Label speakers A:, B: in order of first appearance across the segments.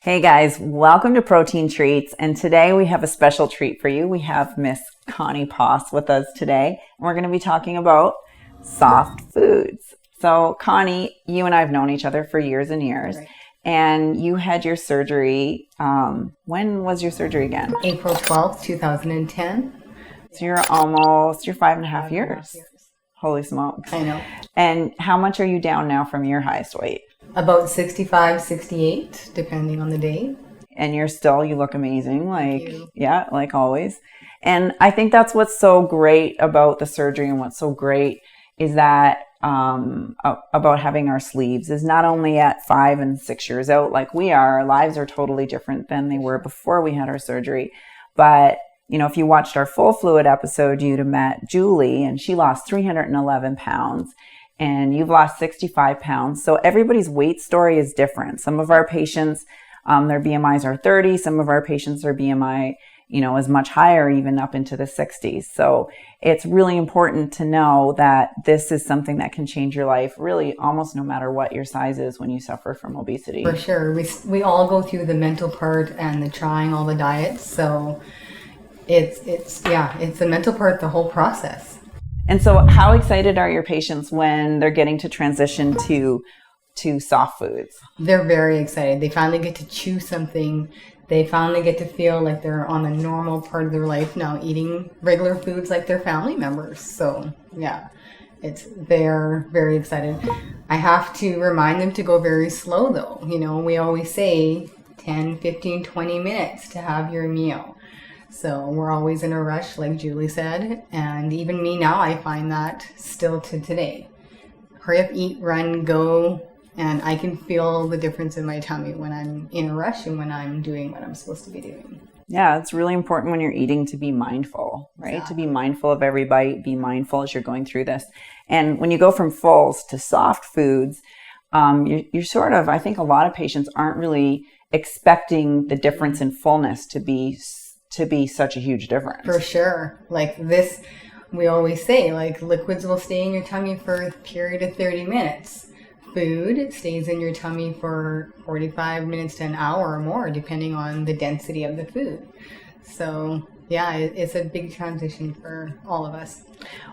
A: Hey guys, welcome to Protein Treats, and today we have a special treat for you. We have Miss Connie Poss with us today, and we're going to be talking about soft foods. So Connie, you and I have known each other for years and years,
B: Right.
A: and you had your surgery, when was your surgery again?
B: April 12th, 2010.
A: So you're 5.5 years.
B: Years.
A: Holy smokes.
B: I know.
A: And how much are you down now from your highest weight?
B: About 65, 68, depending on the day.
A: And you look amazing,
B: you.
A: like always. And I think that's what's so great about the surgery, and what's so great is that about having our sleeves is not only at 5 and 6 years out like we are, our lives are totally different than they were before we had our surgery. But you know, if you watched our full fluid episode, you'd have met Julie, and she lost 311 pounds. And you've lost 65 pounds. So everybody's weight story is different. Some of our patients, their BMIs are 30. Some of our patients, their BMI, is much higher, even up into the 60s. So it's really important to know that this is something that can change your life, really almost no matter what your size is when you suffer from obesity.
B: For sure. We all go through the mental part and the trying all the diets. So it's the mental part, the whole process.
A: And so how excited are your patients when they're getting to transition to soft foods?
B: They're very excited. They finally get to chew something. They finally get to feel like they're on a normal part of their life now, eating regular foods like their family members. So yeah, they're very excited. I have to remind them to go very slow though. We always say 10, 15, 20 minutes to have your meal. So we're always in a rush, like Julie said. And even me now, I find that still to today. Hurry up, eat, run, go. And I can feel the difference in my tummy when I'm in a rush and when I'm doing what I'm supposed to be doing.
A: Yeah, it's really important when you're eating to be mindful, right?
B: Exactly.
A: To be mindful of every bite, be mindful as you're going through this. And when you go from fulls to soft foods, you're sort of, I think a lot of patients aren't really expecting the difference in fullness to be such a huge difference.
B: For sure. Like this, we always say, like liquids will stay in your tummy for a period of 30 minutes. Food stays in your tummy for 45 minutes to an hour or more, depending on the density of the food. So yeah, it's a big transition for all of us.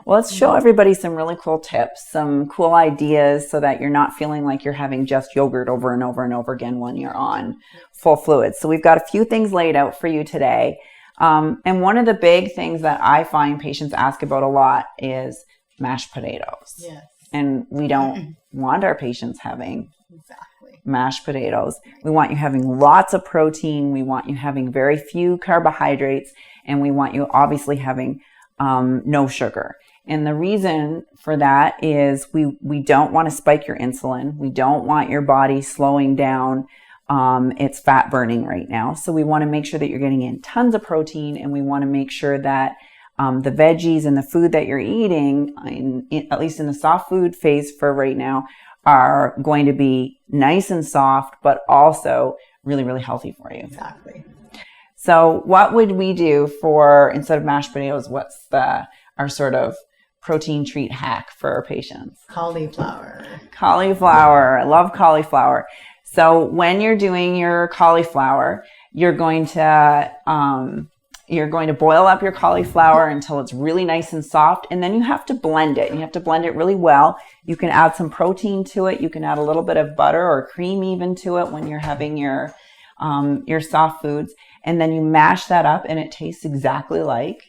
A: Well, let's show everybody some really cool tips, some cool ideas so that you're not feeling like you're having just yogurt over and over and over again when you're on full fluids. So we've got a few things laid out for you today. And one of the big things that I find patients ask about a lot is mashed potatoes.
B: Yes.
A: And we don't want our patients having
B: Exactly.
A: mashed potatoes. We want you having lots of protein. We want you having very few carbohydrates. And we want you obviously having no sugar. And the reason for that is we don't want to spike your insulin. We don't want your body slowing down. It's fat burning right now. So we want to make sure that you're getting in tons of protein, and we want to make sure that the veggies and the food that you're eating, at least in the soft food phase for right now, are going to be nice and soft, but also really, really healthy for you.
B: Exactly.
A: So what would we do for, instead of mashed potatoes, what's our sort of protein treat hack for our patients?
B: Cauliflower.
A: Cauliflower. I love cauliflower. So when you're doing your cauliflower, you're going to boil up your cauliflower until it's really nice and soft, and then you have to blend it. You have to blend it really well. You can add some protein to it. You can add a little bit of butter or cream even to it when you're having your soft foods, and then you mash that up, and it tastes exactly like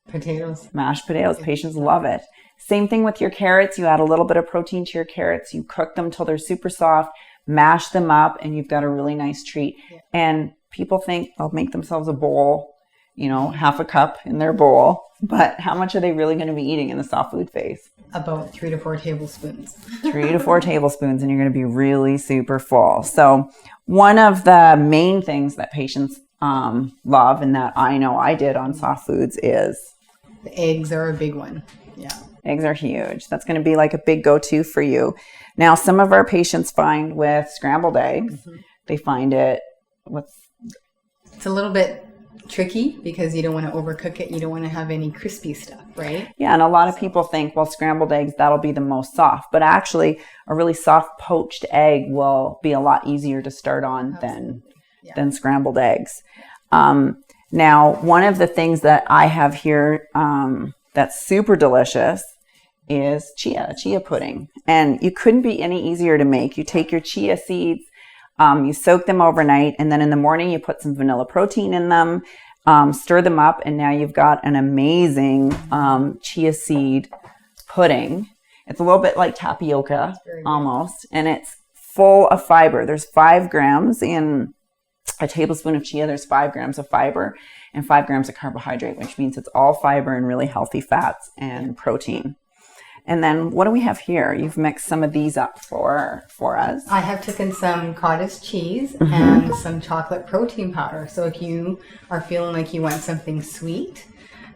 B: Potatoes.
A: mashed potatoes. Patients love it. Same thing with your carrots. You add a little bit of protein to your carrots. You cook them till they're super soft. Mash them up, and you've got a really nice treat.
B: Yeah.
A: And people think they'll make themselves a bowl, half a cup in their bowl, but how much are they really going to be eating in the soft food phase?
B: About 3 to 4 tablespoons.
A: 3 to 4 tablespoons, and you're going to be really super full. So one of the main things that patients love, and that I know I did on soft foods, is
B: The eggs are a big one. Yeah.
A: eggs are huge. That's going to be like a big go-to for you. Now, some of our patients find with scrambled eggs, they find it's
B: a little bit tricky because you don't want to overcook it. You don't want to have any crispy stuff, right?
A: Yeah, and a lot of people think, well, scrambled eggs, that'll be the most soft. But actually, a really soft poached egg will be a lot easier to start on than than scrambled eggs. Now, one of the things that I have here that's super delicious is chia pudding. And you couldn't be any easier to make. You take your chia seeds, you soak them overnight, and then in the morning you put some vanilla protein in them, stir them up, and now you've got an amazing chia seed pudding. It's a little bit like tapioca almost, and it's full of fiber. There's 5 grams in a tablespoon of chia. There's 5 grams of fiber and 5 grams of carbohydrate, which means it's all fiber and really healthy fats and protein. And then what do we have here? You've mixed some of these up for us.
B: I have taken some cottage cheese and some chocolate protein powder. So if you are feeling like you want something sweet,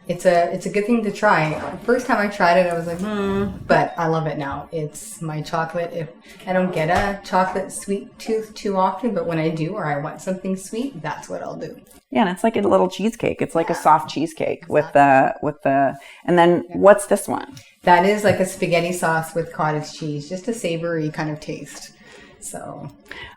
B: it's a good thing to try. First time I tried it, I was like, but I love it now. It's my chocolate. If I don't get a chocolate sweet tooth too often, but when I do, or I want something sweet, that's what I'll do.
A: Yeah, and it's like a little cheesecake. It's like a soft cheesecake with the. And then what's this one?
B: That is like a spaghetti sauce with cottage cheese, just a savory kind of taste. So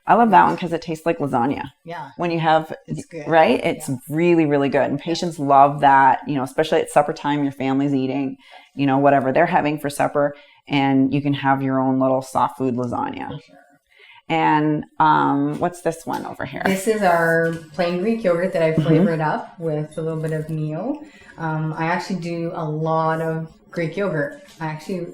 A: I love that one because it tastes like lasagna.
B: Yeah.
A: When you have,
B: it's good.
A: Right? It's really, really good. And patients love that, especially at supper time, your family's eating, whatever they're having for supper, and you can have your own little soft food lasagna. For sure. And what's this one over here? This
B: is our plain Greek yogurt that I flavored up with a little bit of meal. I actually do a lot of Greek yogurt.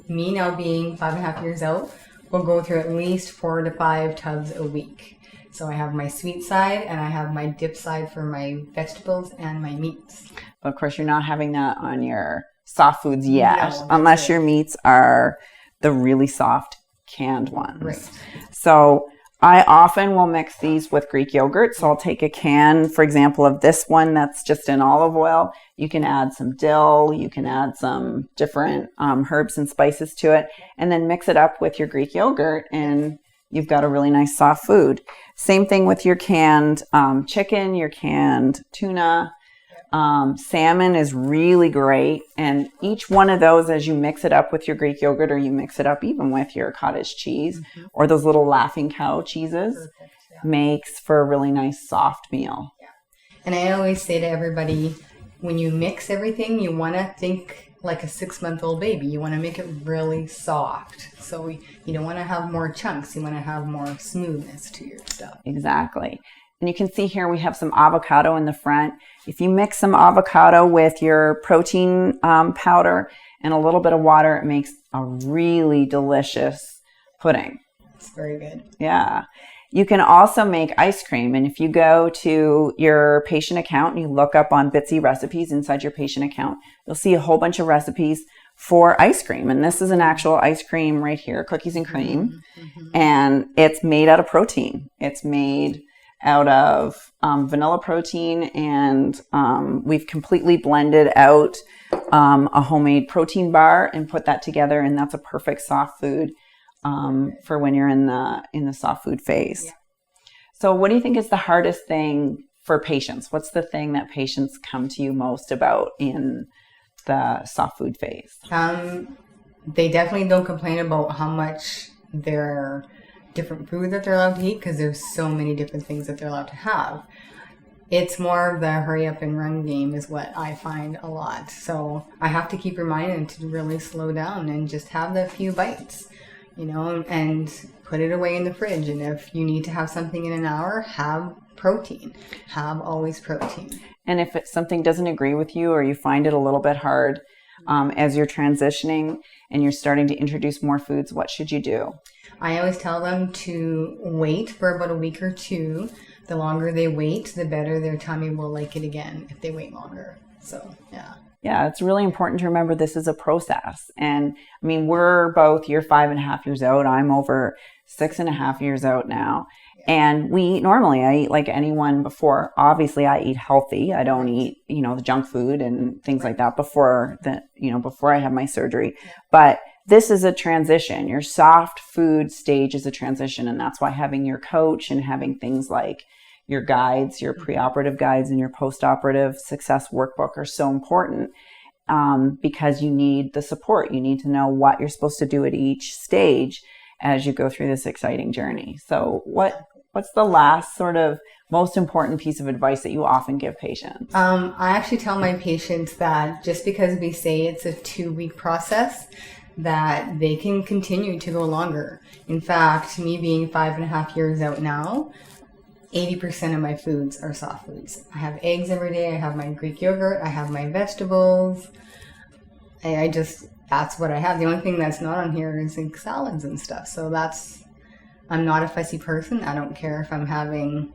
B: Me now being 5.5 years out, will go through at least 4 to 5 tubs a week. So I have my sweet side and I have my dip side for my vegetables and my meats.
A: But of course, you're not having that on your soft foods yet, unless your meats are the really soft canned ones.
B: Right.
A: So I often will mix these with Greek yogurt. So I'll take a can, for example, of this one that's just in olive oil. You can add some dill, you can add some different herbs and spices to it, and then mix it up with your Greek yogurt, and you've got a really nice soft food. Same thing with your canned chicken, your canned tuna. Salmon is really great. And each one of those, as you mix it up with your Greek yogurt, or you mix it up even with your cottage cheese or those little Laughing Cow cheeses, makes for a really nice soft meal.
B: Yeah. And I always say to everybody, when you mix everything, you want to think like a 6-month-old baby. You want to make it really soft. So you don't want to have more chunks. You want to have more smoothness to your stuff.
A: Exactly. And you can see here we have some avocado in the front. If you mix some avocado with your protein powder and a little bit of water, it makes a really delicious pudding.
B: It's very good.
A: Yeah. You can also make ice cream. And if you go to your patient account and you look up on Bitsy recipes inside your patient account, you'll see a whole bunch of recipes for ice cream. And this is an actual ice cream right here, cookies and cream. And it's made out of protein. It's made out of vanilla protein, and we've completely blended out a homemade protein bar and put that together, and that's a perfect soft food for when you're in the soft food phase. Yeah. So what do you think is the hardest thing for patients? What's the thing that patients come to you most about in the soft food phase?
B: They definitely don't complain about how much their different food that they're allowed to eat, because there's so many different things that they're allowed to have. It's more of the hurry up and run game is what I find a lot. So I have to keep reminding to really slow down and just have the few bites, and put it away in the fridge. And if you need to have something in an hour, have protein. Have always protein.
A: And if something doesn't agree with you, or you find it a little bit hard as you're transitioning and you're starting to introduce more foods, what should you do?
B: I always tell them to wait for about a week or 2. The longer they wait, the better their tummy will like it again if they wait longer. So, yeah.
A: Yeah, it's really important to remember this is a process. And I mean, you're 5.5 years out. I'm over 6.5 years out now. And we eat normally. I eat like anyone before. Obviously, I eat healthy. I don't eat, the junk food and things like that before I have my surgery. But this is a transition. Your soft food stage is a transition. And that's why having your coach and having things like your guides, your preoperative guides and your postoperative success workbook are so important, because you need the support. You need to know what you're supposed to do at each stage as you go through this exciting journey. So what what's the last sort of most important piece of advice that you often give patients?
B: I actually tell my patients that just because we say it's a 2-week process, that they can continue to go longer. In fact, me being 5.5 years out now, 80% of my foods are soft foods. I have eggs every day. I have my Greek yogurt. I have my vegetables. That's what I have. The only thing that's not on here is like salads and stuff. So I'm not a fussy person. I don't care if I'm having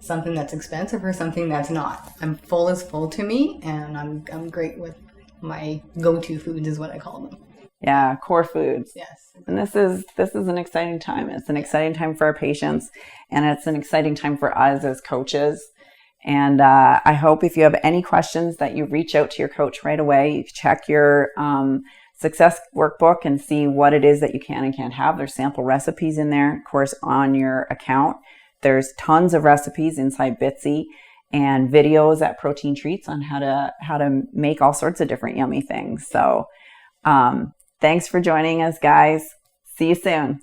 B: something that's expensive or something that's not. Full is full to me, and I'm great with my go-to foods is what I call them.
A: Yeah, core foods.
B: Yes.
A: And this is an exciting time. It's an exciting time for our patients, and it's an exciting time for us as coaches. And I hope if you have any questions that you reach out to your coach right away. You check your success workbook and see what it is that you can and can't have. There's sample recipes in there, of course, on your account. There's tons of recipes inside Bitsy and videos at Protein Treats on how to make all sorts of different yummy things. So thanks for joining us, guys. See you soon.